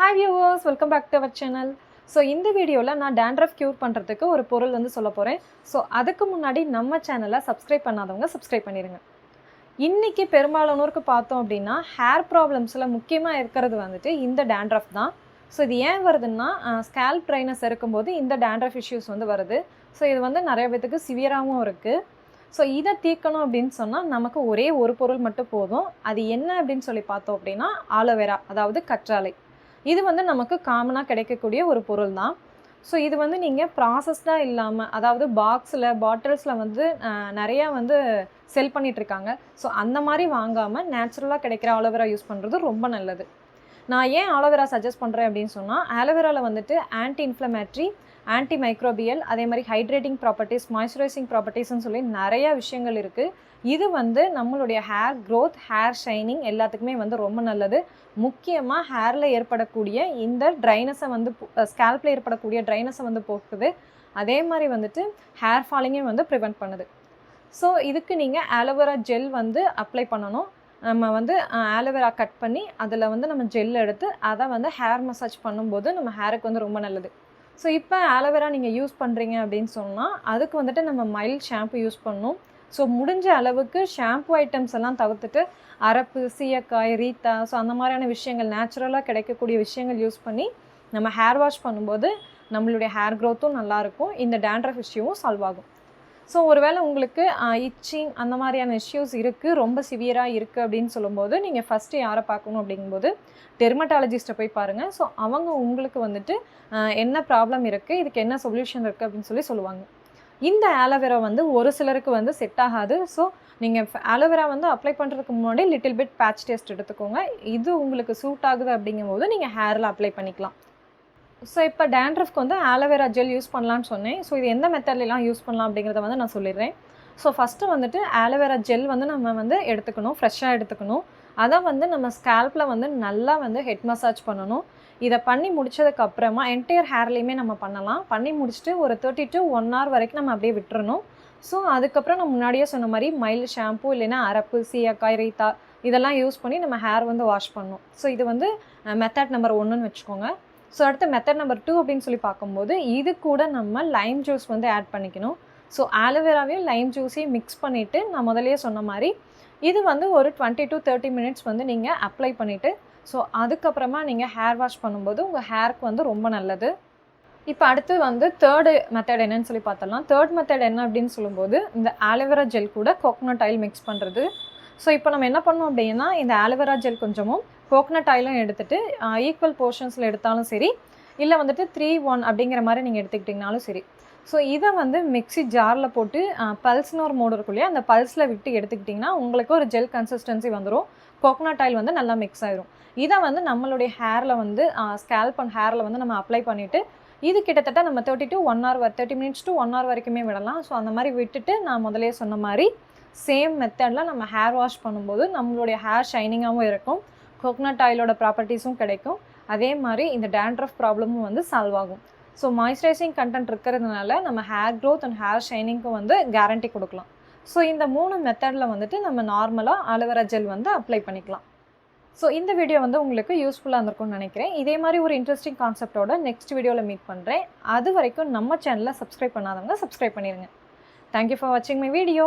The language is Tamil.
Hi viewers, welcome back to our channel. So இந்த வீடியோல நான் dandruff cure பண்றதுக்கு ஒரு பொருள் வந்து சொல்ல போறேன். So அதுக்கு முன்னாடி நம்ம சேனலை சப்ஸ்கிரைப் பண்ணாதவங்க சப்ஸ்கிரைப் பண்ணிருங்க. இன்னைக்கு பெரும்பாலானோருக்கு பார்த்தோம் அப்படின்னா ஹேர் ப்ராப்ளம்ஸ்ல முக்கியமா இருக்கிறது வந்துட்டு இந்த dandruff தான். ஸோ இது ஏன் வருதுன்னா ஸ்கேல்ப் ட்ரைனஸ் இருக்கும்போது இந்த dandruff இஷ்யூஸ் வந்து வருது. ஸோ இது வந்து நிறைய பேத்துக்கு சிவியராகவும் இருக்குது. ஸோ இதை தீர்க்கணும் அப்படின்னு சொன்னால் நமக்கு ஒரே ஒரு பொருள் மட்டும் போதும். அது என்ன அப்படின்னு சொல்லி பார்த்தோம் அப்படின்னா ஆலோவேரா, அதாவது கற்றாழை. இது வந்து நமக்கு காமனாக கிடைக்கக்கூடிய ஒரு பொருள் தான். ஸோ இது வந்து நீங்கள் ப்ராசஸ்டாக இல்லாமல், அதாவது பாக்ஸில் பாட்டில்ஸில் வந்து நிறையா வந்து செல் பண்ணிகிட்ருக்காங்க. ஸோ அந்த மாதிரி வாங்காமல் நேச்சுரலாக கிடைக்கிற ஆலோவேரா யூஸ் பண்ணுறது ரொம்ப நல்லது. நான் ஏன் ஆலோவேரா சஜஸ்ட் பண்ணுறேன் அப்படின்னு சொன்னால், ஆலோவேராவில் வந்துட்டு ஆன்டி இன்ஃப்ளமேட்ரி, ஆன்டி மைக்ரோபியல், அதே மாதிரி ஹைட்ரேட்டிங் ப்ராப்பர்ட்டிஸ், மாய்ஸ்சரைசிங் ப்ராப்பர்ட்டிஸ்ன்னு சொல்லி நிறையா விஷயங்கள் இருக்குது. இது வந்து நம்மளுடைய ஹேர் க்ரோத், ஹேர் ஷைனிங் எல்லாத்துக்குமே வந்து ரொம்ப நல்லது. முக்கியமாக ஹேரில் ஏற்படக்கூடிய இந்த ட்ரைனஸை வந்து ஸ்கேல்பில் ஏற்படக்கூடிய ட்ரைனஸை வந்து போக்குது. அதே மாதிரி வந்துட்டு ஹேர் ஃபாலிங்கே வந்து ப்ரிவெண்ட் பண்ணுது. ஸோ இதுக்கு நீங்கள் ஆலோவேரா ஜெல் வந்து அப்ளை பண்ணணும். நம்ம வந்து ஆலோவேரா கட் பண்ணி அதில் வந்து நம்ம ஜெல் எடுத்து அதை வந்து ஹேர் மசாஜ் பண்ணும்போது நம்ம ஹேருக்கு வந்து ரொம்ப நல்லது. ஸோ இப்போ ஆலோவேரா நீங்கள் யூஸ் பண்ணுறீங்க அப்படின்னு சொன்னால் அதுக்கு வந்துட்டு நம்ம மைல்ட் ஷாம்பு யூஸ் பண்ணணும். ஸோ முடிஞ்ச அளவுக்கு ஷாம்பு ஐட்டம்ஸ் எல்லாம் தவிர்த்துட்டு அரப்பு, சீயக்காய், ரீத்தா, ஸோ அந்த மாதிரியான விஷயங்கள், நேச்சுரலாக கிடைக்கக்கூடிய விஷயங்கள் யூஸ் பண்ணி நம்ம ஹேர் வாஷ் பண்ணும்போது நம்மளுடைய ஹேர் க்ரோத்தும் நல்லாயிருக்கும், இந்த dandruff இஷ்யூவும் சால்வ் ஆகும். ஸோ ஒருவேளை உங்களுக்கு இச்சிங் அந்த மாதிரியான இஷ்யூஸ் இருக்குது, ரொம்ப சிவியராக இருக்குது அப்படின்னு சொல்லும்போது நீங்கள் ஃபஸ்ட்டு யாரை பார்க்கணும் அப்படிங்கும்போது டெர்மட்டாலஜிஸ்ட்டை போய் பாருங்கள். ஸோ அவங்க உங்களுக்கு வந்துட்டு என்ன ப்ராப்ளம் இருக்குது, இதுக்கு என்ன சொல்யூஷன் இருக்குது அப்படின்னு சொல்லி சொல்லுவாங்க. இந்த ஆலோவேரா வந்து ஒரு சிலருக்கு வந்து செட் ஆகாது. ஸோ நீங்கள் ஆலோவேரா வந்து அப்ளை பண்ணுறதுக்கு முன்னாடி லிட்டில் பிட் பேட்ச் டெஸ்ட் எடுத்துக்கோங்க. இது உங்களுக்கு சூட் ஆகுது அப்படிங்கும்போது நீங்கள் ஹேரில் அப்ளை பண்ணிக்கலாம். ஸோ இப்போ dandruffக்கு வந்து ஆலோவேரா ஜெல் யூஸ் பண்ணலான்னு சொன்னேன். ஸோ இது எந்த மெத்தட்லாம் யூஸ் பண்ணலாம் அப்படிங்கிறத வந்து நான் சொல்லிடுறேன். ஸோ ஃபஸ்ட்டு வந்துட்டு ஆலோவேரா ஜெல் வந்து நம்ம வந்து எடுத்துக்கணும், ஃப்ரெஷ்ஷாக எடுத்துக்கணும். அதை வந்து நம்ம ஸ்கேல்பில் வந்து நல்லா வந்து ஹெட் மசாஜ் பண்ணணும். இதை பண்ணி முடிச்சதுக்கப்புறமா என்டையர் ஹேர்லேயுமே நம்ம பண்ணலாம். பண்ணி முடிச்சுட்டு ஒரு 30 to 1 hour வரைக்கும் நம்ம அப்படியே விட்டுறணும். ஸோ அதுக்கப்புறம் நான் முன்னாடியே சொன்ன மாதிரி மைல்டு ஷாம்பு இல்லைன்னா அரப்பு, சீயக்காய், ரீத்தா இதெல்லாம் யூஸ் பண்ணி நம்ம ஹேர் வந்து வாஷ் பண்ணணும். ஸோ இது வந்து மெத்தட் நம்பர் 1ன்னு வச்சுக்கோங்க. ஸோ அடுத்து மெத்தட் நம்பர் 2 அப்படின்னு சொல்லி பார்க்கும்போது இது கூட நம்ம லைம் ஜூஸ் வந்து ஆட் பண்ணிக்கணும். ஸோ ஆலோவேராவையும் லைம் ஜூஸையும் மிக்ஸ் பண்ணிவிட்டு நான் முதலே சொன்ன மாதிரி இது வந்து ஒரு 20 to 30 minutes வந்து நீங்கள் அப்ளை பண்ணிவிட்டு ஸோ அதுக்கப்புறமா நீங்கள் ஹேர் வாஷ் பண்ணும்போது உங்கள் ஹேருக்கு வந்து ரொம்ப நல்லது. இப்போ அடுத்து வந்து தேர்டு மெத்தட் என்னன்னு சொல்லி பார்த்தலாம். தேர்ட் மெத்தட் என்ன அப்படின்னு சொல்லும்போது இந்த ஆலோவேரா ஜெல் கூட கோகோனட் ஆயில் மிக்ஸ் பண்ணுறது. ஸோ இப்போ நம்ம என்ன பண்ணோம் அப்படின்னா இந்த ஆலோவேரா ஜெல் கொஞ்சமும் கோகோனட் ஆயிலும் எடுத்துகிட்டு ஈக்குவல் போர்ஷன்ஸில் எடுத்தாலும் சரி, இல்லை வந்துட்டு 3-1 அப்படிங்கிற மாதிரி நீங்கள் எடுத்துக்கிட்டிங்கனாலும் சரி. ஸோ இதை வந்து மிக்ஸி ஜாரில் போட்டு பல்ஸ்னு ஒரு மோடு இருக்கும் இல்லையா, அந்த பல்ஸில் விட்டு எடுத்துக்கிட்டிங்கன்னா உங்களுக்கு ஒரு ஜெல் கன்சிஸ்டன்சி வந்துடும். கோகோனட் ஆயில் வந்து நல்லா மிக்ஸ் ஆயிரும். இதை வந்து நம்மளுடைய ஹேரில் வந்து ஸ்கேல்ப் அண்ட் ஹேரில் வந்து நம்ம அப்ளை பண்ணிவிட்டு இது கிட்டத்தட்ட நம்ம 30 to 1 hour 30 minutes to 1 hour வரைக்குமே விடலாம். ஸோ அந்த மாதிரி விட்டுட்டு நான் முதலே சொன்ன மாதிரி சேம் மெத்தடில் நம்ம ஹேர் வாஷ் பண்ணும்போது நம்மளுடைய ஹேர் ஷைனிங்காகவும் இருக்கும், கோகோனட் ஆயிலோட ப்ராப்பர்ட்டிஸும் கிடைக்கும். அதே மாதிரி இந்த dandruff ப்ராப்ளமும் வந்து சால்வ் ஆகும். ஸோ மாய்ஸ்சரைசிங் கண்டென்ட் இருக்கிறதுனால நம்ம ஹேர் க்ரோத் அண்ட் ஹேர் ஷைனிங்க்கும் வந்து கேரண்டி கொடுக்கலாம். ஸோ இந்த 3 மெத்தடில் வந்துட்டு நம்ம நார்மலாக ஆலோவேரா ஜெல் வந்து அப்ளை பண்ணிக்கலாம். ஸோ இந்த வீடியோ வந்து உங்களுக்கு யூஸ்ஃபுல்லாக இருந்திருக்கும்னு நினைக்கிறேன். இதே மாதிரி ஒரு இன்ட்ரெஸ்டிங் கான்செப்டோட நெக்ஸ்ட் வீடியோவில் மீட் பண்ணுறேன். அது வரைக்கும் நம்ம சேனலை சப்ஸ்கிரைப் பண்ணாதவங்க சப்ஸ்கிரைப் பண்ணிடுங்க. தேங்க்யூ ஃபார் வாட்சிங் மை வீடியோ.